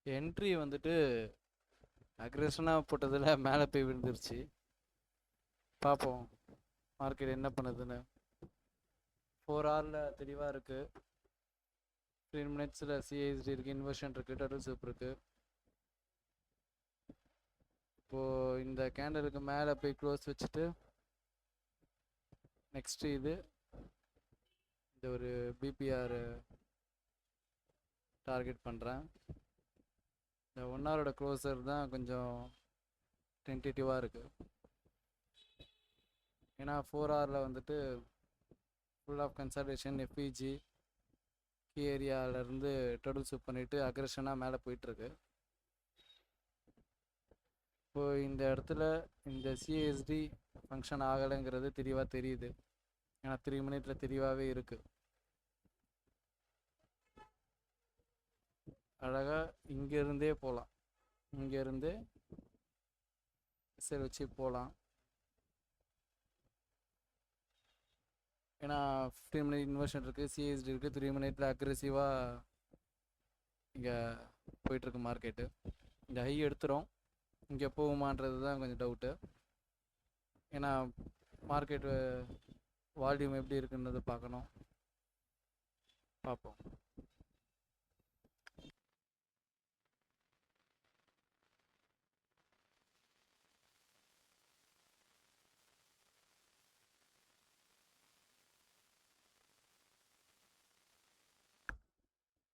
Entry வந்துட்டு அக்ரெஷனாக போட்டதில் மேலே போய் விழுந்துருச்சு. பார்ப்போம் மார்க்கெட் என்ன பண்ணுதுன்னு. 4 ஹவரில் தெளிவாக இருக்குது. 15 மினிட்ஸில் சிஐஎஸ்டி இருக்குது, இன்வர்ஷன் இருக்குது, டோட்டல் சூப் இருக்குது. இப்போது இந்த கேண்டலுக்கு மேலே போய் க்ளோஸ் வச்சுட்டு நெக்ஸ்ட்டு இந்த ஒரு பிபிஆர் டார்கெட் பண்ணுறேன். இந்த 1 ஹவரோட க்ளோசர் தான் கொஞ்சம் டென்டேட்டிவாக இருக்குது. ஏன்னா 4 ஹவரில் வந்துட்டு ஃபுல் ஆஃப் கன்சல்டேஷன் எஃபிஜி கீ ஏரியாவிலேருந்து டோட்டல் சூப் பண்ணிவிட்டு அக்ரெஷனாக மேலே போயிட்டுருக்கு. இப்போது இந்த இடத்துல இந்த சிஎஸ்டி ஃபங்க்ஷன் ஆகலைங்கிறது தெளிவாக தெரியுது. ஏன்னா 3 மினிட்ல தெளிவாகவே இருக்குது. அழகாக இங்கேருந்தே போகலாம், இங்கேருந்தே சரி வச்சு போகலாம். ஏன்னா 15 மினிட் இன்வர்ஷன் இருக்குது, சிஎஸ்டி இருக்குது, 3 மினிட்ல அக்ரெசிவாக இங்கே போயிட்டுருக்கு மார்க்கெட்டு. இந்த ஹை எடுத்துரும், இங்கே போகுமான்றது தான் கொஞ்சம் டவுட்டு. ஏன்னா மார்க்கெட்டு வால்யூம் எப்படி இருக்குன்றது பார்க்கணும். பார்ப்போம்.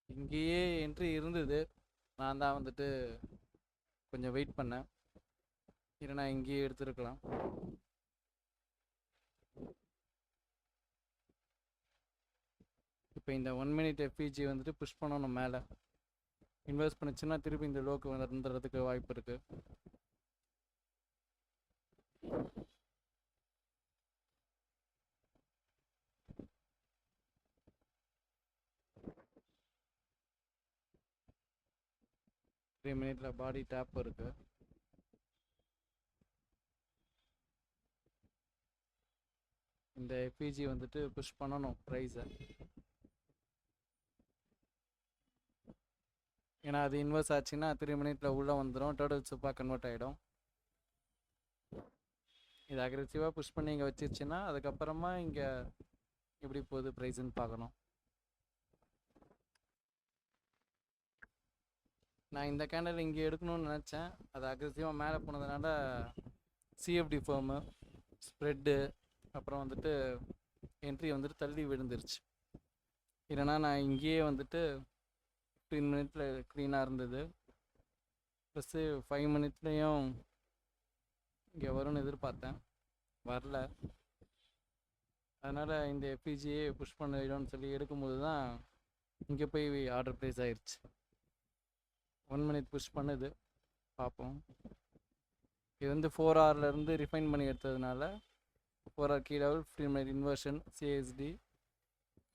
இங்கேயே என்ட்ரி இருந்தது, நான் தான் வந்துட்டு கொஞ்சம் வெயிட் பண்ணேன். இல்லைனா இங்கேயே எடுத்துருக்கலாம். இப்போ இந்த 1 மினிட் எஃபிஜி வந்துட்டு புஷ் பண்ணணும் மேலே. இன்வெஸ்ட் பண்ணிச்சுன்னா திருப்பி இந்த லோக்கு வந்துடுறதுக்கு வாய்ப்பு இருக்குது. த்ரீ மினிட்ல பாடி டேப் இருக்குது. இந்த எஃபிஜி வந்துட்டு புஷ் பண்ணணும் ப்ரைஸை. ஏன்னா அது இன்வெஸ்ட் ஆச்சுன்னா 3 மினிட்ல உள்ளே வந்துடும், டோட்டல் சூப்பாக கன்வெர்ட் ஆகிடும். இது அக்ரெசிவாக புஷ் பண்ணி இங்கே வச்சிருச்சுன்னா அதுக்கப்புறமா இங்கே எப்படி போகுது ப்ரைஸ்ன்னு பார்க்கணும். நான் இந்த கேண்டல் இங்கே எடுக்கணும்னு நினச்சேன். அது அக்ரெசிவாக மேலே போனதுனால சிஎஃப்டி ஃபேர்மு ஸ்ப்ரெட்டு அப்புறம் வந்துட்டு என்ட்ரி வந்துட்டு தள்ளி விழுந்துருச்சு. இல்லைனா நான் இங்கேயே வந்துட்டு 15 மினிட்ல க்ளீனாக இருந்தது. ப்ளஸ்ஸு 5 மினிட்லேயும் இங்கே வரும்னு எதிர்பார்த்தேன், வரல. அதனால் இந்த எஃபிஜியே புஷ் பண்ணிடும்னு சொல்லி எடுக்கும்போது தான் இங்கே போய் ஆர்டர் ப்ளேஸ் ஆயிடுச்சு. 1 மினிட் புஷ் பண்ணுது, பார்ப்போம். இது வந்து 4 ஹவர்லேருந்து ரிஃபைன் பண்ணி எடுத்ததுனால 4 hour key level 15 minute inversion CST.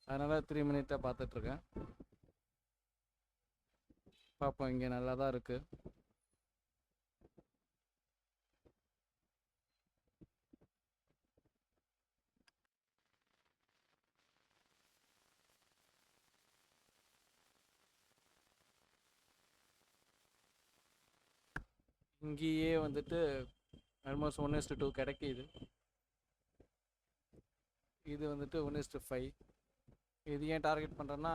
அதனால் 3 மினிட்டை பார்த்துட்ருக்கேன். பார்ப்போம், இங்கே நல்லா தான் இருக்குது. இங்கேயே வந்துட்டு ஆல்மோஸ்ட் 1:2 கிடைக்கிது. இது வந்துட்டு 1:5. இது ஏன் டார்கெட் பண்ணுறேன்னா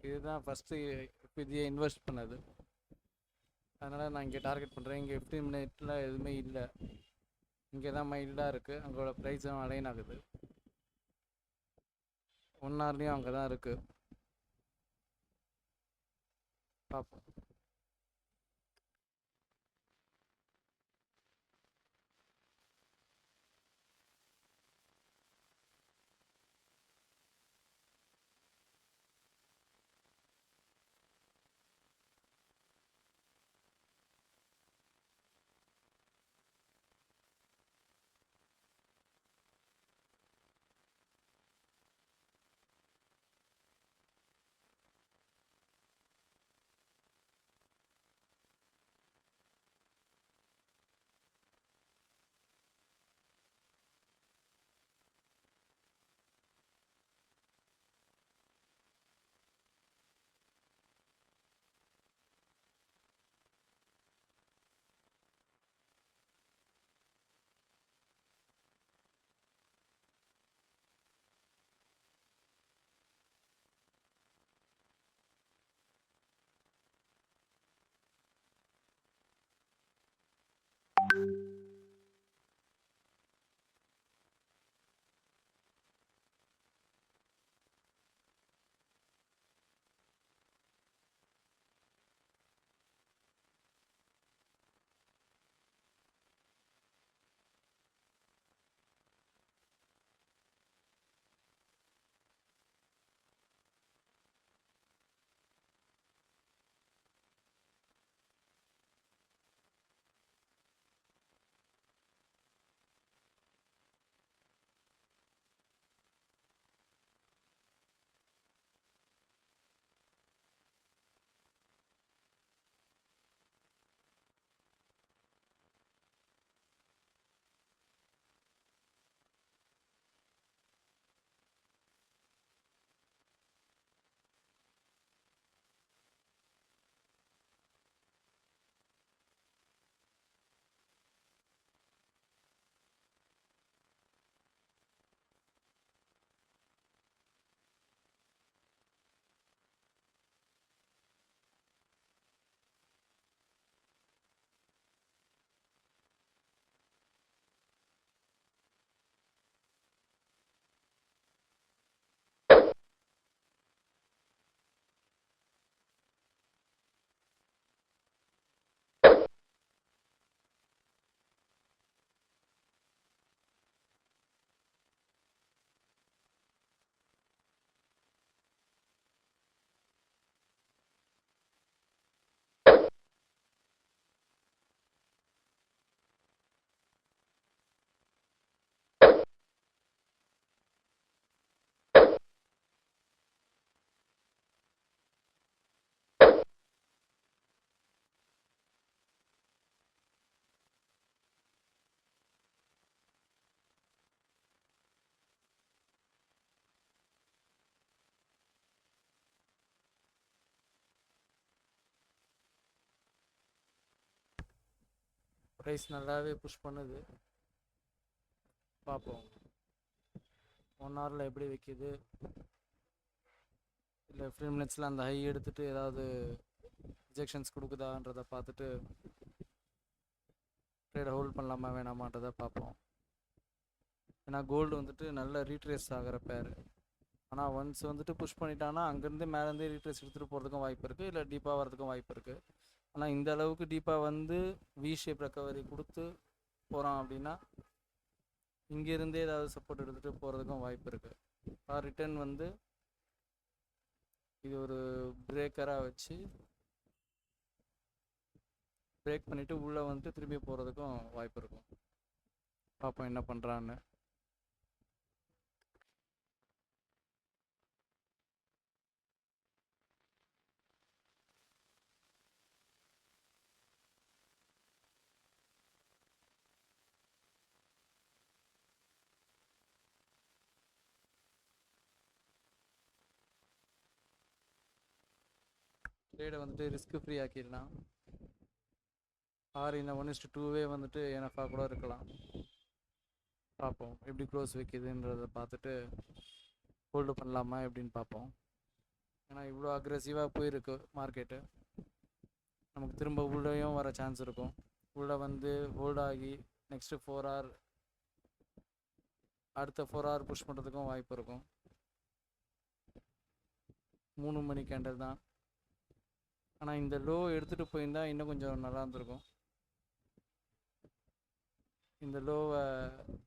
இதுதான் ஃபஸ்ட்டு இதையே இன்வெஸ்ட் பண்ணது. அதனால் நான் இங்கே டார்கெட் பண்ணுறேன். இங்கே 15 மினிட்ல எதுவுமே இல்லை, இங்கே தான் மைல்டாக இருக்குது. அங்கோட ப்ரைஸும் அலைன் ஆகுது. 1 ஹவர்லேயும் அங்கே தான் இருக்குது, பார்ப்போம். ப்ரைஸ் நல்லாவே புஷ் பண்ணுது. பார்ப்போம் 1 ஹவரில் எப்படி வைக்கிது, இல்லை 15 மினிட்ஸில் அந்த ஹை எடுத்துகிட்டு ஏதாவது ரிஜெக்ஷன்ஸ் கொடுக்குதான்றதை பார்த்துட்டு ட்ரேடை ஹோல்ட் பண்ணலாமா வேணாமான்றதை பார்ப்போம். ஏன்னா கோல்டு வந்துட்டு நல்ல ரீட்ரேஸ் ஆகிற பேர். ஆனால் ஒன்ஸ் வந்துட்டு புஷ் பண்ணிட்டான்னா அங்கேருந்து மேலேருந்தே ரீட்ரேஸ் எடுத்துகிட்டு போகிறதுக்கும் வாய்ப்பு இருக்குது, இல்லை டீப்பாக வரதுக்கும் வாய்ப்பு இருக்குது. ஆனால் இந்த அளவுக்கு டீப்பாக வந்து வி ஷேப் ரெக்கவரி கொடுத்து போகிறான் அப்படின்னா இங்கேருந்தே ஏதாவது சப்போர்ட் எடுத்துகிட்டு போகிறதுக்கும் வாய்ப்பு இருக்குது. ரிட்டர்ன் வந்து இது ஒரு பிரேக்கராக வச்சு பிரேக் பண்ணிவிட்டு உள்ளே வந்துட்டு திரும்பி போகிறதுக்கும் வாய்ப்பு இருக்கும். பார்ப்போம் என்ன பண்ணுறான்னு. ட்ரேடை வந்துட்டு ரிஸ்க் ஃப்ரீ ஆக்கிடலாம். ஆர் இந்த 1:2 வந்துட்டு எனஃபாக கூட இருக்கலாம். பார்ப்போம் எப்படி க்ளோஸ் வைக்கிதுன்றதை பார்த்துட்டு ஹோல்டு பண்ணலாமா எப்படின்னு பார்ப்போம். ஏன்னா இவ்வளோ அக்ரெசிவாக போயிருக்கு மார்க்கெட்டு, நமக்கு திரும்ப உள்ளேயும் வர சான்ஸ் இருக்கும். உள்ளே வந்து ஹோல்ட் ஆகி நெக்ஸ்ட்டு 4 hour அடுத்த 4 hour புஷ் பண்ணுறதுக்கும் வாய்ப்பு இருக்கும். 3 மணி கேண்டல் தான். ஆனால் இந்த லோ எடுத்துகிட்டு போயிருந்தால் இன்னும் கொஞ்சம் நல்லா இருந்திருக்கும். இந்த லோவை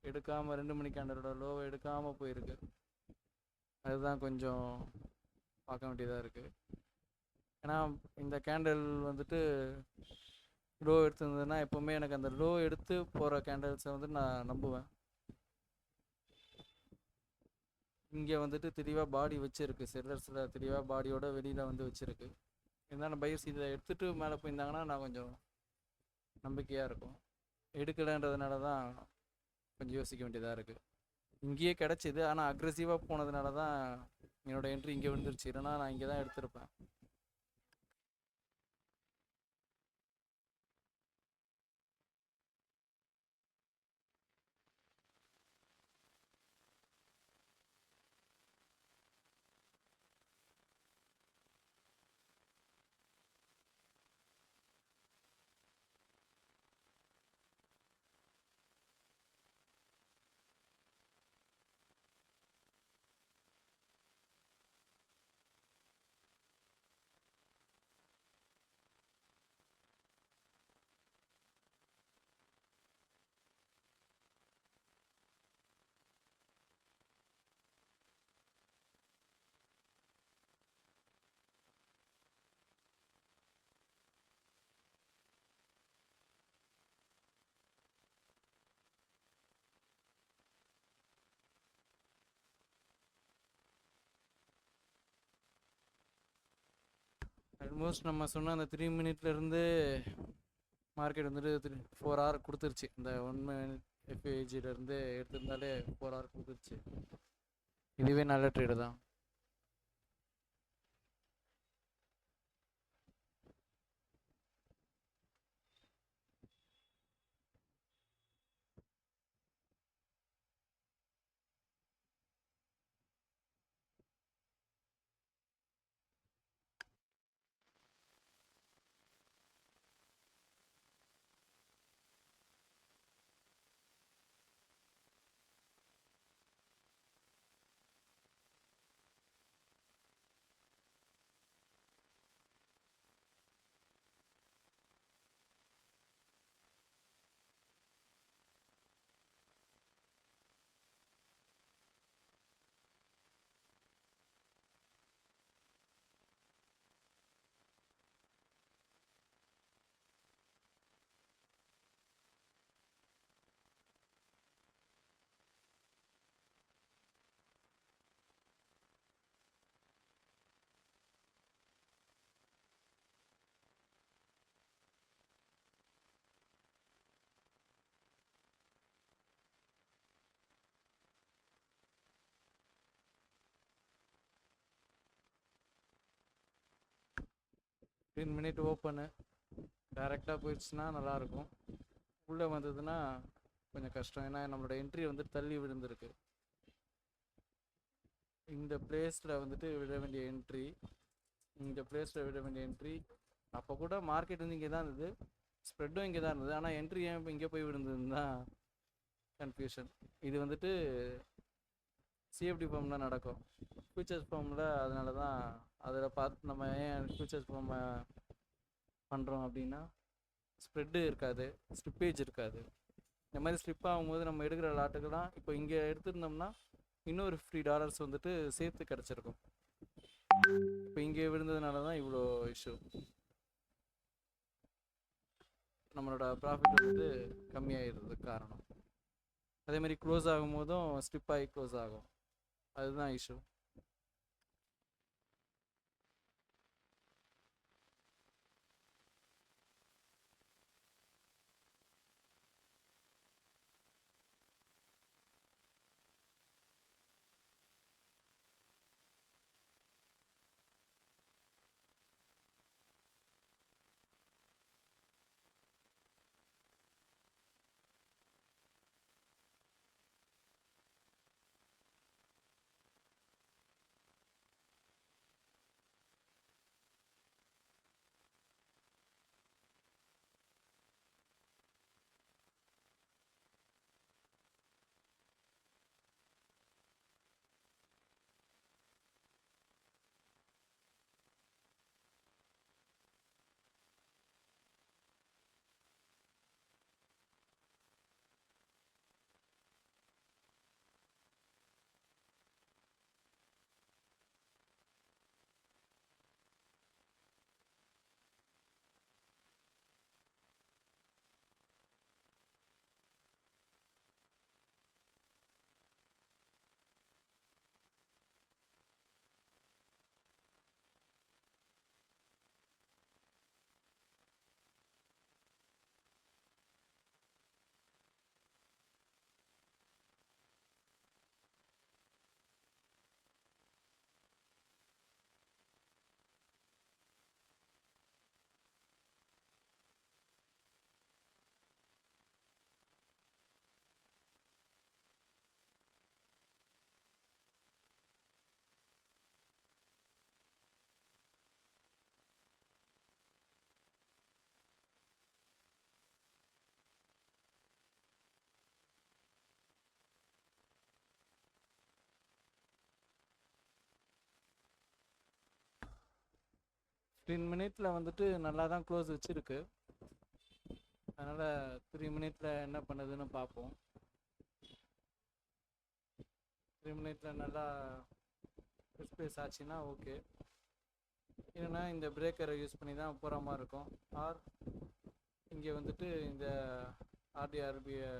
எடுக்காமல் 2 மணி கேண்டலோட லோவை எடுக்காமல் போயிருக்கு. அதுதான் கொஞ்சம் பார்க்க வேண்டியதாக இருக்குது. ஏன்னா இந்த கேண்டில் வந்துட்டு லோ எடுத்திருந்ததுன்னா எப்போவுமே எனக்கு அந்த லோ எடுத்து போகிற கேண்டில்ஸை வந்து நான் நம்புவேன். இங்கே வந்துட்டு தெளிவாக பாடி வச்சுருக்கு, செல்லர்ஸில் தெளிவாக பாடியோட வெளியில் வந்து வச்சுருக்கு. இருந்தாலும் பையர்ஸ் இதை எடுத்துகிட்டு மேலே போயிருந்தாங்கன்னா நான் கொஞ்சம் நம்பிக்கையாக இருக்கும். எடுக்கலைன்றதுனால தான் கொஞ்சம் யோசிக்க வேண்டியதாக இருக்குது. இங்கேயே கிடச்சிது, ஆனால் அக்ரெசிவாக போனதுனால தான் என்னோடய என்ட்ரி இங்கே விழுந்துருச்சு. இல்லைனா நான் இங்கே தான் எடுத்திருப்பேன். ஆல்மோஸ்ட் நம்ம சொன்ன அந்த 3 மினிட்லேருந்து மார்க்கெட் வந்துட்டு 4 hour கொடுத்துருச்சு. இந்த 1 minute எஃப்ஏஜிலேருந்து எடுத்திருந்தாலே 4 hour கொடுத்துருச்சு. இதுவே நல்ல ட்ரேடு தான். மினிட் ஓப்பனு டேரெக்டாக போயிடுச்சுன்னா நல்லாயிருக்கும். உள்ளே வந்ததுன்னா கொஞ்சம் கஷ்டம். ஏன்னா நம்மளோட என்ட்ரி வந்து தள்ளி விழுந்திருக்கு. இந்த பிளேஸில் வந்துட்டு விட வேண்டிய என்ட்ரி, இந்த பிளேஸில் விட வேண்டிய என்ட்ரி. அப்போ கூட மார்க்கெட் வந்து இங்கே தான் இருந்தது, ஸ்ப்ரெட்டும் இங்கே தான் இருந்தது. ஆனால் என்ட்ரி ஏன் இங்கே போய் விழுந்ததுன்னு தான் கன்ஃபியூஷன். இது வந்துட்டு சிஎஃப்டி ஃபார்மில் நடக்கும். ஃபியூச்சர்ஸ் ஃபார்மில் அதனால தான் அதில் பார்த்து நம்ம ஏன் ஃபியூச்சர்ஸ் ஃபார்மை பண்ணுறோம் அப்படின்னா, ஸ்ப்ரெட்டு இருக்காது, ஸ்லிப்பேஜ் இருக்காது. இந்த மாதிரி ஸ்லிப் ஆகும்போது நம்ம எடுக்கிற லாட்டுக்கெல்லாம் இப்போ இங்கே எடுத்துருந்தோம்னா இன்னொரு $50 வந்துட்டு சேர்த்து கிடச்சிருக்கும். இப்போ இங்கே விழுந்ததுனால தான் இவ்வளோ இஷ்யூ. நம்மளோட ப்ராஃபிட் வந்து கம்மியாகிறதுக்கு காரணம். அதேமாதிரி க்ளோஸ் ஆகும் போதும் ஸ்லிப் ஆகி க்ளோஸ் ஆகும். அதுதான் இஷ்யூ. ஃபிஃப்டீன் மினிட்ஸில் வந்துட்டு நல்லா தான் க்ளோஸ் வச்சுருக்கு. அதனால் 3 மினிட்ஸில் என்ன பண்ணுதுன்னு பார்ப்போம். 3 மினிட்ஸில் நல்லா ஸ்பேஸ் ஆச்சுன்னா ஓகே. இல்லைன்னா இந்த பிரேக்கரை யூஸ் பண்ணி தான் போகிற மாதிரி இருக்கும். ஆர் இங்கே வந்துட்டு இந்த ஆர்டிஆர்பியை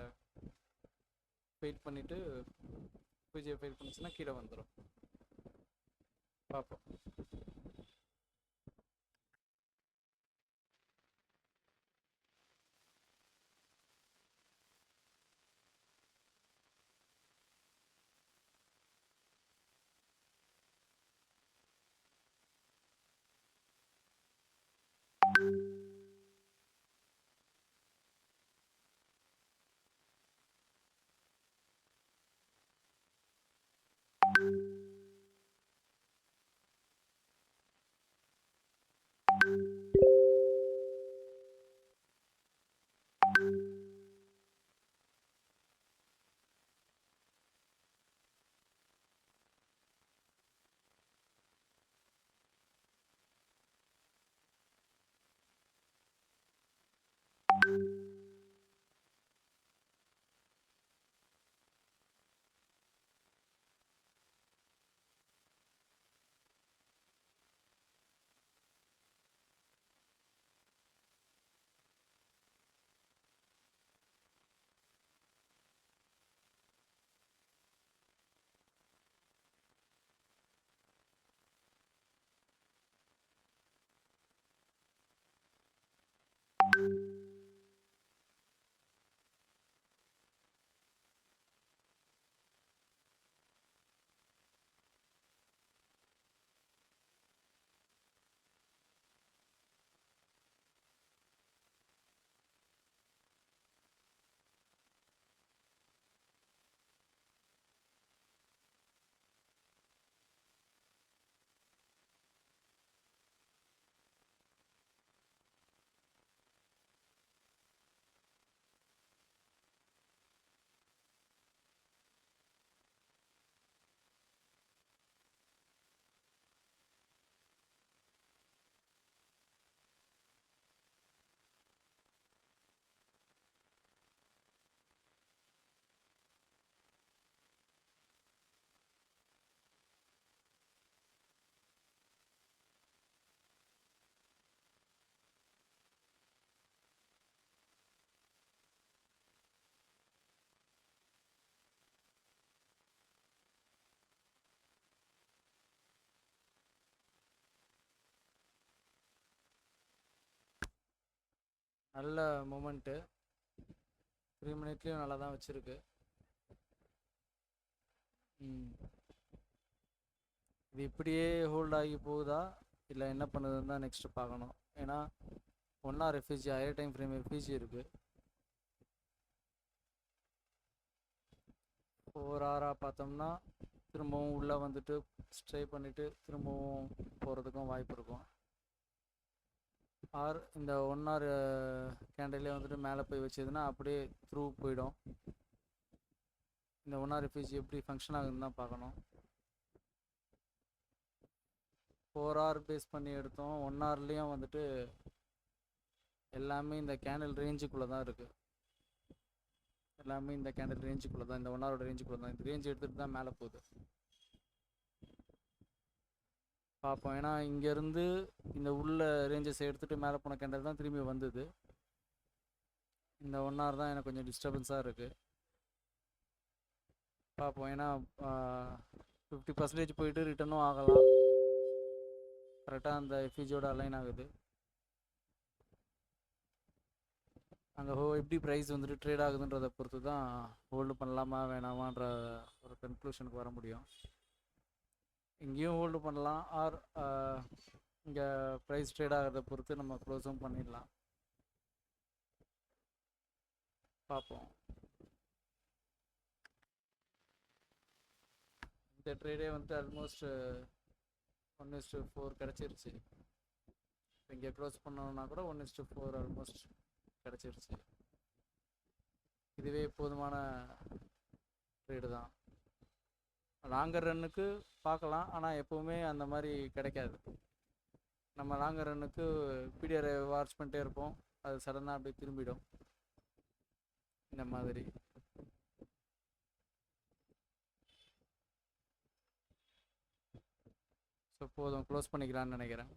ஃபெயில் பண்ணிவிட்டு பூஜையை ஃபெயில் பண்ணிச்சுன்னா கீழே வந்துடும். பார்ப்போம். நல்ல மூமெண்ட்டு. 3 மினிட்லேயும் நல்லா தான் வச்சுருக்கு. இது இப்படியே ஹோல்ட் ஆகி போகுதா இல்லை என்ன பண்ணுதுன்னு தான் நெக்ஸ்ட்டு பார்க்கணும். ஏன்னா 1 hour FEG, higher time frame FEG இருக்குது. 4 hour பார்த்தோம்னா திரும்பவும் உள்ளே வந்துட்டு ஸ்ட்ரை பண்ணிவிட்டு திரும்பவும் போகிறதுக்கும் வாய்ப்பு இருக்கும். ஆர் இந்த 1 hour கேண்டிலே வந்துட்டு மேலே போய் வச்சதுன்னா அப்படியே த்ரூ போயிடும். இந்த 1 hour எஃப்இஜி எப்படி ஃபங்க்ஷன் ஆகுதுன்னு தான் பார்க்கணும். 4 hour பேஸ் பண்ணி எடுத்தோம். 1 hourலேயும் வந்துட்டு எல்லாமே இந்த கேண்டில் ரேஞ்சுக்குள்ளே தான் இருக்குது. எல்லாமே இந்த கேண்டில் ரேஞ்சுக்குள்ளே தான், இந்த 1 hour ரேஞ்சுக்குள்ளே தான். இந்த ரேஞ்ச் எடுத்துகிட்டு தான் மேலே போகுது. பார்ப்போம். ஏன்னா இங்கேருந்து இந்த உள்ள ரேஞ்சஸை எடுத்துகிட்டு மேலே போன கேண்டில் தான் திரும்பி வந்தது. இந்த 1 hour தான் எனக்கு கொஞ்சம் டிஸ்டர்பன்ஸாக இருக்குது. பார்ப்போம். ஏன்னா 50% போயிட்டு ரிட்டர்னும் ஆகலாம். கரெக்டாக அந்த எஃப்இஜியோட அலைன் ஆகுது. அங்கே எப்படி ப்ரைஸ் வந்துட்டு ட்ரேட் ஆகுதுன்றதை பொறுத்து தான் ஹோல்டு பண்ணலாமா வேணாமான்ற ஒரு கன்க்ளூஷனுக்கு வர முடியும். இங்கேயும் ஹோல்டு பண்ணலாம், ஆர் இங்கே ப்ரைஸ் ட்ரேட் ஆகிறத பொறுத்து நம்ம க்ளோஸும் பண்ணிடலாம். பார்ப்போம். இந்த ட்ரேடே வந்துட்டு ஆல்மோஸ்ட் 1:4 கிடச்சிருச்சு. இங்கே க்ளோஸ் பண்ணோம்னா கூட 1:4 ஆல்மோஸ்ட் கிடச்சிருச்சு. இதுவே போதுமான ட்ரேடு தான். லாங்கர் ரன்னுக்கு பார்க்கலாம், ஆனால் எப்போவுமே அந்த மாதிரி கிடைக்காது. நம்ம லாங்கர் ரன்னுக்கு பிடிஆரை வாட்ச் பண்ணிட்டே இருப்போம், அது சடனாக அப்படியே திரும்பிடும் இந்த மாதிரி. ஸோ போதும், க்ளோஸ் பண்ணிக்கலான்னு நினைக்கிறேன்.